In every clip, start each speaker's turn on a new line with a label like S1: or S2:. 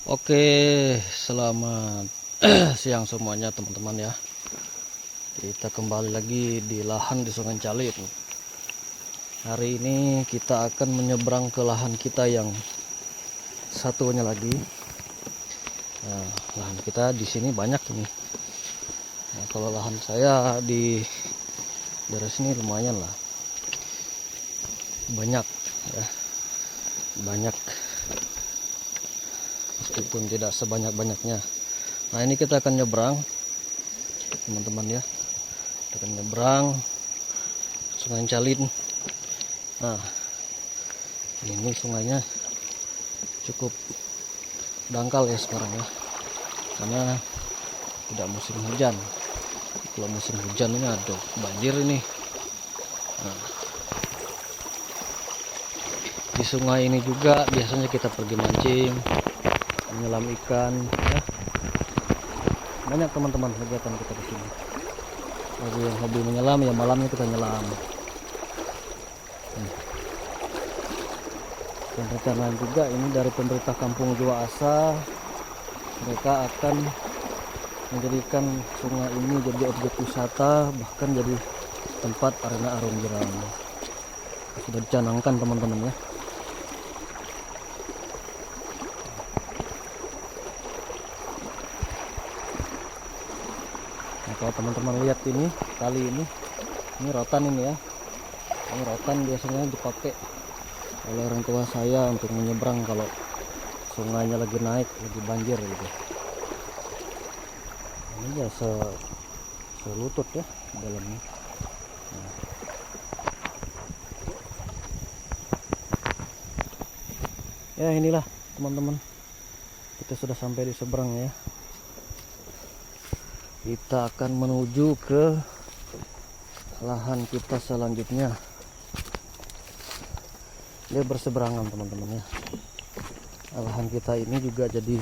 S1: Oke, selamat siang semuanya teman-teman ya. Kita kembali lagi di lahan di Sungai Calit. Hari ini kita akan menyeberang ke lahan kita yang satunya lagi. Nah, lahan kita di sini banyak ini. Nah, kalau lahan saya di daerah sini lumayan lah, banyak ya, banyak meskipun tidak sebanyak-banyaknya. Nah, ini kita akan nyebrang teman-teman ya, kita akan nyebrang Sungai Calit. Nah, ini sungainya cukup dangkal ya sekarang ya, karena tidak musim hujan. Kalau musim hujan ini aduh banjir ini. Nah, di sungai ini juga biasanya kita pergi mancing, menyelam ikan ya. Banyak teman-teman kegiatan kita di sini. Bagi yang hobi menyelam ya malamnya kita nyelam. Dan rencana juga ini dari pemerintah Kampung Jua Asa, mereka akan menjadikan sungai ini jadi objek wisata, bahkan jadi tempat arena arung jeram. Sudah dicanangkan teman-teman ya. Nah, kalau teman-teman lihat ini kali ini rotan ini ya. Ini rotan biasanya dipakai oleh orang tua saya untuk menyeberang kalau sungainya lagi naik, lagi banjir gitu. Ini ya selutut ya dalamnya. Nah. Ya inilah teman-teman, kita sudah sampai di seberang ya. Kita akan menuju ke lahan kita selanjutnya. Dia berseberangan teman-teman ya. Lahan kita ini juga jadi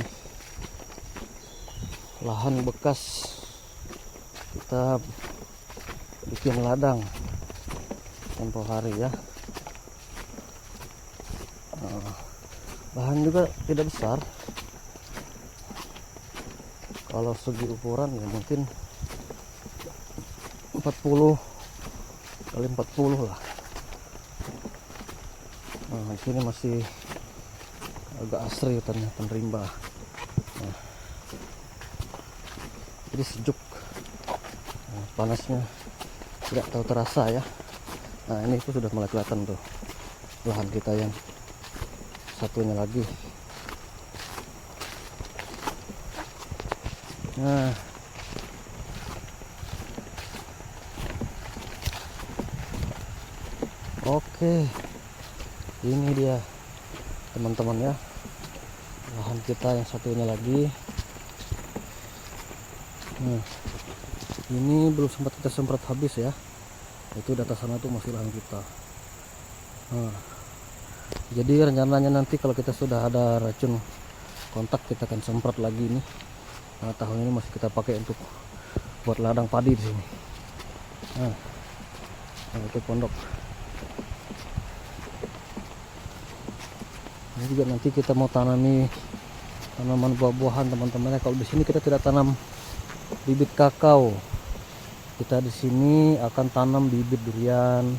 S1: lahan bekas kita bikin ladang tempo hari ya. Lahan juga tidak besar, kalau segi ukuran ya mungkin 40 kali 40 lah. Nah, di sini masih agak asri hutannya, penerimba. Nah, jadi sejuk. Nah, panasnya tidak tahu terasa ya. Nah, ini itu sudah mulai kelihatan tuh lahan kita yang satunya lagi. Nah, oke, ini dia teman-teman ya, lahan kita yang satunya lagi. Nah, ini belum sempat kita semprot habis ya, itu di atas sana tuh masih lahan kita. Nah, jadi rencananya nanti kalau kita sudah ada racun kontak kita akan semprot lagi ini. Nah, tahun ini masih kita pakai untuk buat ladang padi di sini. Nah, itu pondok. Ini juga nanti kita mau tanami tanaman buah-buahan teman-teman. Kalau di sini kita tidak tanam bibit kakao, kita di sini akan tanam bibit durian,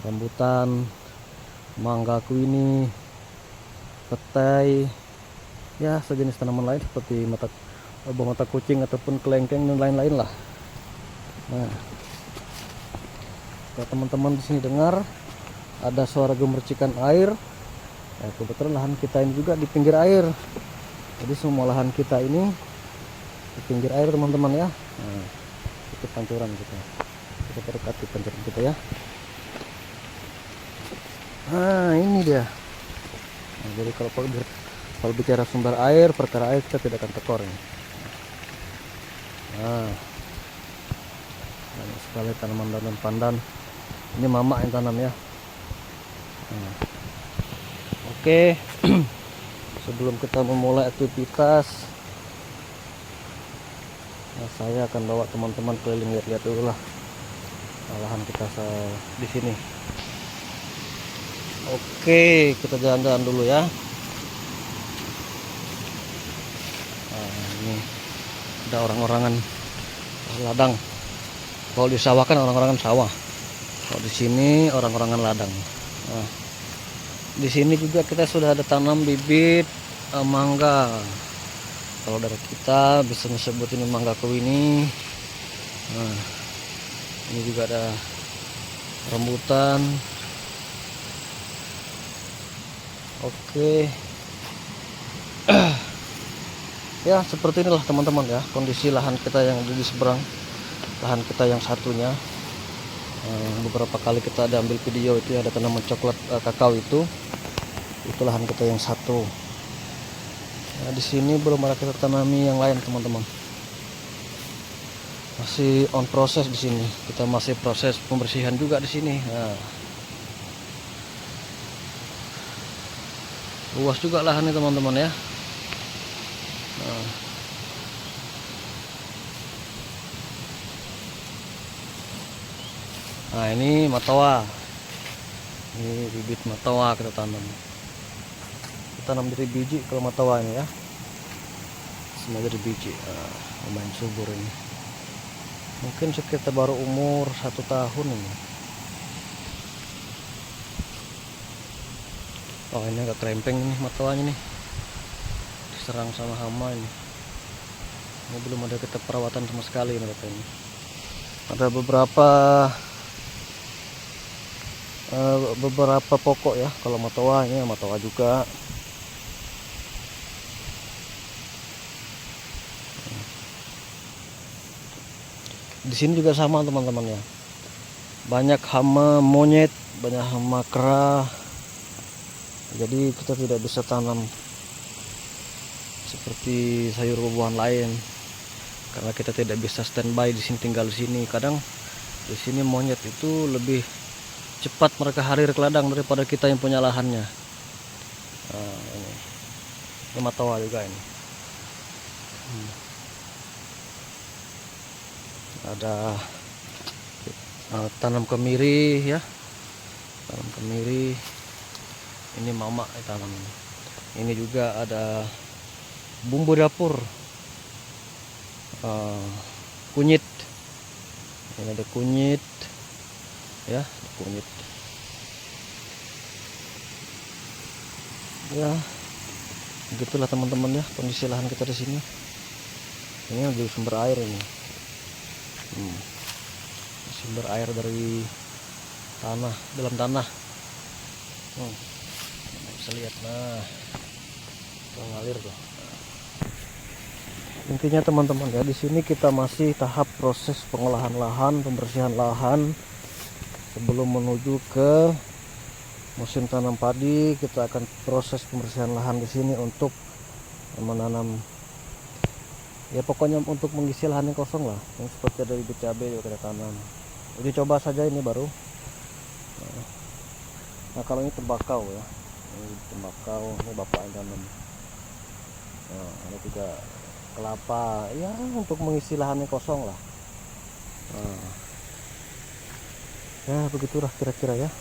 S1: rambutan, mangga kuini, petai, ya sejenis tanaman lain seperti buah mata kucing ataupun kelengkeng dan lain-lain lah. Nah, kalau teman-teman di sini dengar ada suara gemercikan air, ya kebetulan lahan kita ini juga di pinggir air. Jadi semua lahan kita ini di pinggir air teman-teman ya. Nah, itu pancuran kita dekati pancuran kita ya. Nah, ini dia. Nah, jadi kalau bicara sumber air, perkara air kita tidak akan tekor ini. Nah, banyak sekali tanaman pandan. Ini mama yang tanam ya. Nah, oke. Sebelum kita memulai aktivitas, nah, saya akan bawa teman-teman keliling lihat-lihat dulu lah lahan kita di sini. Oke, kita jalan-jalan dulu ya. Ini ada orang-orangan ladang. Kalau di sawah kan orang-orangan sawah. Kalau di sini orang-orangan ladang. Nah, di sini juga kita sudah ada tanam bibit mangga. Kalau dari kita bisa disebut ini mangga ini. Nah, ini juga ada rambutan. Oke. Ya seperti inilah teman-teman ya kondisi lahan kita yang ada di seberang, lahan kita yang satunya. Beberapa kali kita ada ambil video itu ada tanaman coklat kakao itu lahan kita yang satu. Nah, di sini belum ada kita tanami yang lain teman-teman, masih on proses di sini. Kita masih proses pembersihan juga di sini. Nah, luas juga lahannya teman-teman ya. Nah ini matoa, ini bibit matoa kita tanam dari biji. Kalau matoa ini ya semua dari biji. Lumayan subur ini, mungkin sekitar baru umur 1 tahun ini. Oh ini agak kerempeng nih matoanya nih, diserang sama hama ini. Ini belum ada kita perawatan sama sekali mereka ini. Ada beberapa pokok ya. Kalau matoa ini matoa juga. Di sini juga sama teman-teman ya, banyak hama monyet, banyak hama kera. Jadi kita tidak bisa tanam seperti sayur buah-buahan lain karena kita tidak bisa standby di sini, tinggal di sini. Kadang di sini monyet itu lebih cepat mereka harir ke ladang daripada kita yang punya lahannya. Nah, ini matoa juga ini. Ada tanam kemiri ya, tanam kemiri. Ini mama tanam. Ini juga ada bumbu dapur, kunyit. Ini ada kunyit ya, kunyit ya. Begitulah teman-teman ya kondisi lahan kita di sini. Ini ada sumber air ini. Sumber air dari tanah, dalam tanah. Bisa lihat, nah mengalir tuh. Intinya teman-teman ya, di sini kita masih tahap proses pengolahan lahan, pembersihan lahan sebelum menuju ke musim tanam padi. Kita akan proses pembersihan lahan di sini untuk menanam. Ya pokoknya untuk mengisi lahan yang kosong lah. Yang seperti ada bibit cabai juga kita tanam. Jadi coba saja ini baru. Nah kalau ini tembakau ya, ini tembakau, ini bapak yang tanam. Nah, ada juga kelapa ya untuk mengisi lahan yang kosong lah. Nah, ya begitulah kira-kira ya.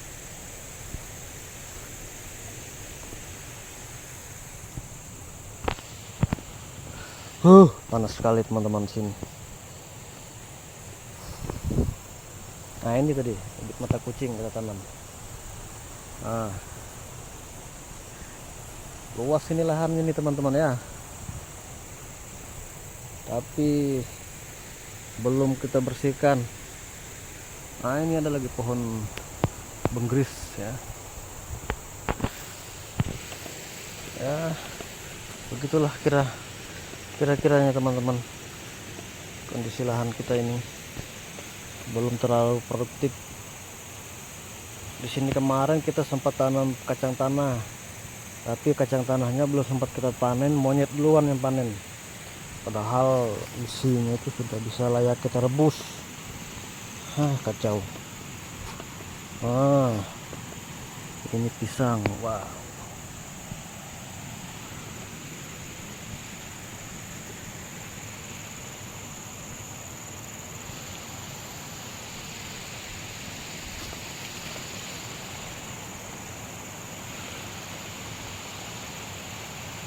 S1: Panas sekali teman-teman sini. Nah ini tadi bibit mata kucing kita tanam. Nah, luas ini lahannya nih teman-teman ya, tapi belum kita bersihkan. Nah ini ada lagi pohon benggris ya. Ya begitulah kira-kiranya teman-teman. Kondisi lahan kita ini belum terlalu produktif. Di sini kemarin kita sempat tanam kacang tanah, tapi kacang tanahnya belum sempat kita panen, monyet duluan yang panen. Padahal isinya itu sudah bisa layak kita rebus. Kacau. Ini pisang. Wow.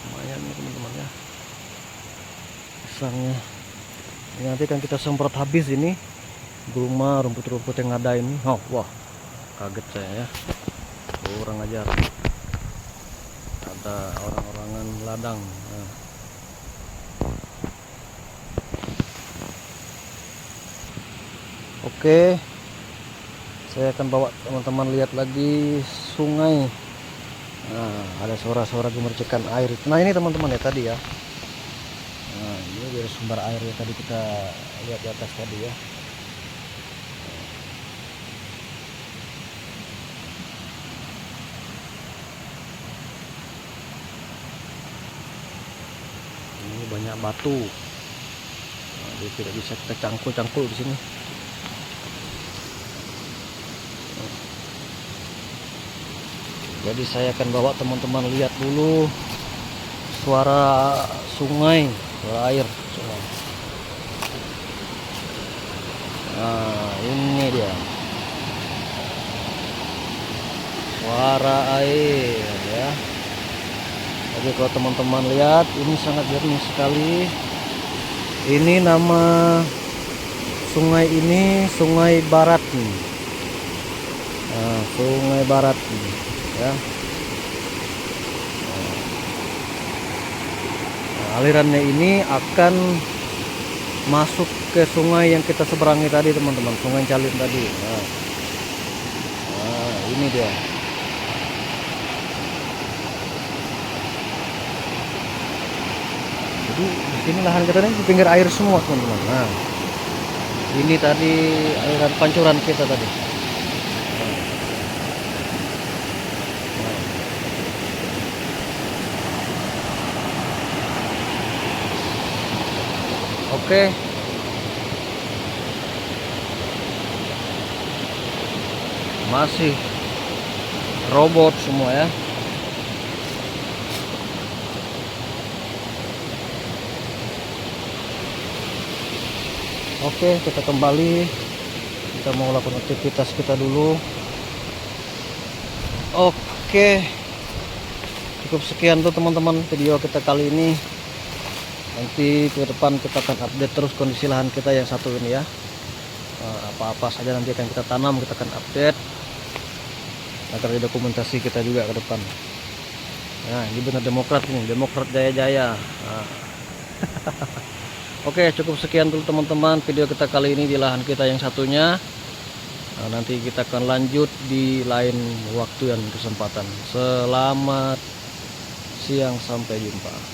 S1: Lumayan nih teman-teman ya. pisangnya. Ini nanti kan kita semprot habis ini gulma rumput-rumput yang ada ini. Oh, wah, kaget saya ya. Kurang ajar. Ada orang-orangan ladang. Nah. Oke, saya akan bawa teman-teman lihat lagi sungai. Nah, ada suara-suara gemercikan air. Nah, ini teman-teman ya tadi ya. Nah, ini dari sumber air ya tadi kita lihat di atas tadi ya. Ini banyak batu. Nah, jadi tidak bisa kita cangkul-cangkul di sini. Jadi saya akan bawa teman-teman lihat dulu suara sungai, suara air. Nah, ini dia suara air ya. Jadi kalau teman-teman lihat ini sangat jernih sekali. Ini nama sungai ini Sungai Barat nih. Nah, Sungai Barat nih, ya. Nah, alirannya ini akan masuk ke sungai yang kita seberangi tadi teman-teman, Sungai Calim tadi. Nah, ini dia. Jadi di sini lahan kita ini di pinggir air semua teman-teman. Nah, ini tadi aliran pancuran kita tadi. Oke. Masih robot semua ya. Oke, kita kembali. Kita mau lakukan aktivitas kita dulu. Oke. Cukup sekian tuh teman-teman video kita kali ini. Nanti ke depan kita akan update terus kondisi lahan kita yang satu ini ya. Apa-apa saja nanti akan kita tanam, kita akan update agar ada dokumentasi kita juga ke depan. Nah, ini benar Demokrat ini, Demokrat jaya-jaya. Nah. Oke, cukup sekian dulu teman-teman video kita kali ini di lahan kita yang satunya. Nah, nanti kita akan lanjut di lain waktu dan kesempatan. Selamat siang, sampai jumpa.